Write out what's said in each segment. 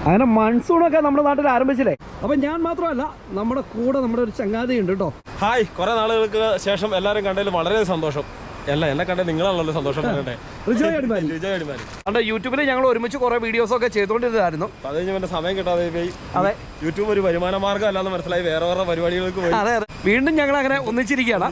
അങ്ങനെ മൺസൂണൊക്കെ നമ്മുടെ നാട്ടിൽ ആരംഭിച്ചില്ലേ. അപ്പം ഞാൻ മാത്രമല്ല, നമ്മുടെ കൂടെ നമ്മുടെ ഒരു ചങ്ങാതി ഉണ്ട് കേട്ടോ. ഹായ്, കുറെ നാളുകൾക്ക് ശേഷം എല്ലാവരും കണ്ടതിൽ വളരെ സന്തോഷം. അല്ല, എന്നെ കണ്ടേ നിങ്ങളാണല്ലോ സന്തോഷം. അതെ, യൂട്യൂബിൽ ഞങ്ങൾ ഒരുമിച്ച് കുറെ വീഡിയോസ് ഒക്കെ ചെയ്തുകൊണ്ടിരുന്നായിരുന്നു. അത് കഴിഞ്ഞ സമയം കിട്ടാതെ പോയി. അതെ, യൂട്യൂബ് ഒരു വരുമാന മാർഗ്ഗം അല്ലാന്ന് മനസ്സിലായി. വേറെ പരിപാടികൾക്ക് പോയി. അതെ, വീണ്ടും ഞങ്ങൾ അങ്ങനെ ഒന്നിച്ചിരിക്കുകയാണ്.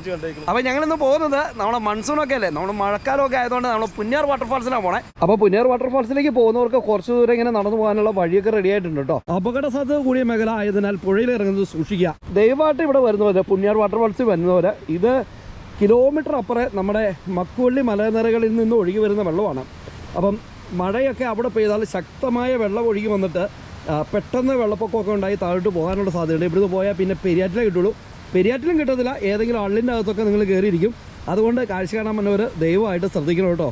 അപ്പൊ ഞങ്ങളിന്ന് പോകുന്നത് നമ്മുടെ മൺസൂണൊക്കെ അല്ലേ, നമ്മുടെ മഴക്കാലമൊക്കെ ആയതുകൊണ്ട് നമ്മൾ പുന്നേർ വാട്ടർഫാൾസിലാണ് പോണേ. അപ്പൊ പുന്നേർ വാട്ടർഫാൾസിലേക്ക് പോകുന്നവർക്ക് കുറച്ച് ദൂരം ഇങ്ങനെ നടന്നു പോകാനുള്ള വഴിയൊക്കെ റെഡി ആയിട്ടുണ്ട് കേട്ടോ. അപകട സാധ്യത കൂടിയ മേഖല ആയതിനാൽ പുഴയിൽ ഇറങ്ങുന്നത് സൂക്ഷിക്കുക. ദയവായിട്ട് ഇവിടെ വരുന്നവര്, പുന്നേർ വാട്ടർഫാൾസിൽ വരുന്നവര്, ഇത് കിലോമീറ്റർ അപ്പുറം നമ്മുടെ മക്കുവള്ളി മലനിരകളിൽ നിന്ന് ഒഴുകി വരുന്ന വെള്ളമാണ്. അപ്പം മഴയൊക്കെ അവിടെ പെയ്താൽ ശക്തമായ വെള്ളം ഒഴുകി വന്നിട്ട് പെട്ടെന്ന് വെള്ളപ്പൊക്കമൊക്കെ ഉണ്ടായി താഴോട്ട് പോകാനുള്ള സാധ്യതയുണ്ട്. ഇവിടുന്ന് പോയാൽ പിന്നെ പെരിയാറ്റിലേ കിട്ടുള്ളൂ. പെരിയാറ്റിലും കിട്ടത്തില്ല, ഏതെങ്കിലും അള്ളിൻ്റെ അകത്തൊക്കെ നിങ്ങൾ കയറിയിരിക്കും. അതുകൊണ്ട് കാഴ്ച കാണാൻ വന്നവർ ദയവായിട്ട് ശ്രദ്ധിക്കണം കേട്ടോ.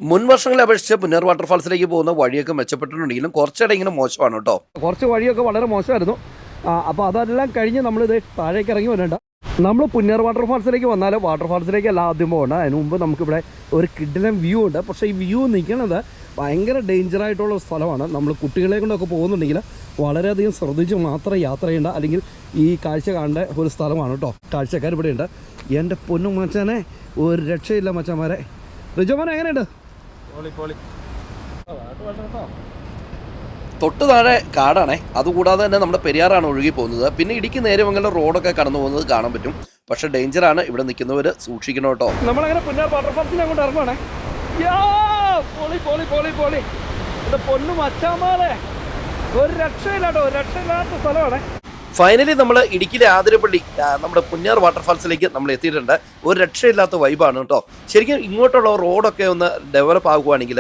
മുൻ വർഷങ്ങളെ അപേക്ഷിച്ച് പുന്നേർ വാട്ടർഫാൾസിലേക്ക് പോകുന്ന വഴിയൊക്കെ മെച്ചപ്പെട്ടിട്ടുണ്ടെങ്കിലും കുറച്ചിടെ ഇങ്ങനെ മോശമാണ് കേട്ടോ. കുറച്ച് വഴിയൊക്കെ വളരെ മോശമായിരുന്നു. അപ്പോൾ അതെല്ലാം കഴിഞ്ഞ് നമ്മളിത് താഴേക്ക് ഇറങ്ങി വരേണ്ട. നമ്മൾ പുന്നേർ വാട്ടർഫാൾസിലേക്ക് വന്നാൽ വാട്ടർഫാൾസിലേക്ക് അല്ല ആദ്യം പോകണ്ട. അതിന് മുമ്പ് നമുക്കിവിടെ ഒരു കിഡിലൻ വ്യൂ ഉണ്ട്. പക്ഷേ ഈ വ്യൂ നിൽക്കുന്നത് ഭയങ്കര ഡേഞ്ചറായിട്ടുള്ള സ്ഥലമാണ്. നമ്മൾ കുട്ടികളെ കൊണ്ടൊക്കെ പോകുന്നുണ്ടെങ്കിൽ വളരെയധികം ശ്രദ്ധിച്ച് മാത്രം യാത്ര ചെയ്യേണ്ട, അല്ലെങ്കിൽ ഈ കാഴ്ച കാണേണ്ട ഒരു സ്ഥലമാണ് കേട്ടോ. കാഴ്ചക്കാർ ഇവിടെ ഉണ്ട്. എൻ്റെ പൊന്നും മച്ചാനെ, ഒരു രക്ഷയില്ല മച്ചാന്മാരെ. റിജോമാൻ എങ്ങനെയുണ്ട്? തൊട്ട് താഴെ കാടാണേ. അതുകൂടാതെ തന്നെ നമ്മുടെ പെരിയാറാണ് ഒഴുകി പോകുന്നത്. പിന്നെ ഇടുക്കി നേരെമംഗലം റോഡൊക്കെ കടന്നു പോകുന്നത് കാണാൻ പറ്റും. പക്ഷെ ഡേഞ്ചറാണ്, ഇവിടെ നിൽക്കുന്നവർ സൂക്ഷിക്കണം കേട്ടോ. നമ്മളങ്ങനെ പുന്നേർ വാട്ടർഫാൾസിനെ അങ്ങോട്ട് ഇറങ്ങുവാണേ. ഇത് പൊന്നു മച്ചാമാരെ, ഒരു രക്ഷയില്ല കേട്ടോ, ഒരു രക്ഷയില്ലാത്ത സ്ഥലമാണ്. ഫൈനലി നമ്മൾ ഇടുക്കിയിലെ ആതിരപ്പള്ളി നമ്മുടെ പുന്നേർ വാട്ടർഫാൾസിലേക്ക് നമ്മൾ എത്തിയിട്ടുണ്ട്. ഒരു രക്ഷയില്ലാത്ത വൈബാണ് കേട്ടോ. ശരിക്കും ഇങ്ങോട്ടുള്ള റോഡൊക്കെ ഒന്ന് ഡെവലപ്പ് ആകുവാണെങ്കിൽ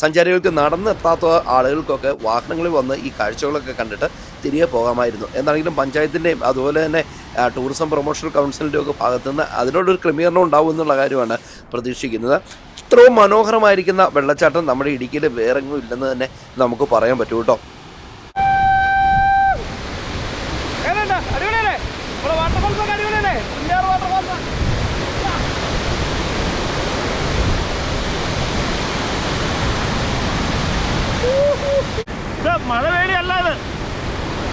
സഞ്ചാരികൾക്ക് നടന്നെത്താത്ത ആളുകൾക്കൊക്കെ വാഹനങ്ങളിൽ വന്ന് ഈ കാഴ്ചകളൊക്കെ കണ്ടിട്ട് തിരികെ പോകാമായിരുന്നു. എന്നാണെങ്കിലും പഞ്ചായത്തിൻ്റെയും അതുപോലെ തന്നെ ടൂറിസം പ്രൊമോഷൻ കൗൺസിലിൻ്റെ ഒക്കെ ഭാഗത്തുനിന്ന് അതിനോടൊരു ക്രമീകരണം ഉണ്ടാവും എന്നുള്ള കാര്യമാണ് പ്രതീക്ഷിക്കുന്നത്. ഇത്രയും മനോഹരമായിരിക്കുന്ന വെള്ളച്ചാട്ടം നമ്മുടെ ഇടുക്കിയിൽ വേറെങ്ങും ഇല്ലെന്ന് തന്നെ നമുക്ക് പറയാൻ പറ്റും കേട്ടോ. മഴ പേടിയല്ല,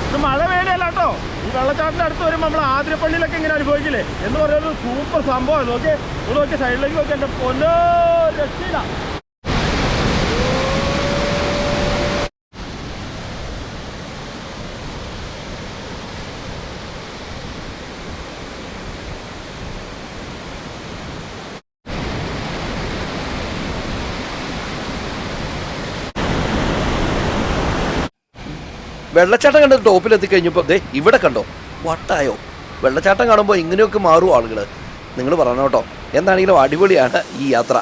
ഇത് മഴ പേടിയല്ല കേട്ടോ. ഈ വെള്ളച്ചാട്ടിന്റെ അടുത്ത് വരുമ്പോൾ നമ്മൾ ആതിരപ്പള്ളിയിലൊക്കെ ഇങ്ങനെ അനുഭവിക്കില്ലേ എന്ന് പറയുന്നത് സൂപ്പർ സംഭവമാണ്. നോക്കി സൈഡിലേക്ക് നോക്കി, എൻ്റെ പൊന്നോ രക്ഷയില്ല. വെള്ളച്ചാട്ടം കണ്ട് ടോപ്പിലെത്തിക്കഴിഞ്ഞപ്പോൾ ദേ ഇവിടെ കണ്ടോ, വട്ടായോ. വെള്ളച്ചാട്ടം കാണുമ്പോൾ ഇങ്ങനെയൊക്കെ മാറും ആളുകൾ. നിങ്ങൾ പറഞ്ഞു കേട്ടോ. എന്താണെങ്കിലും അടിപൊളിയാണ് ഈ യാത്ര.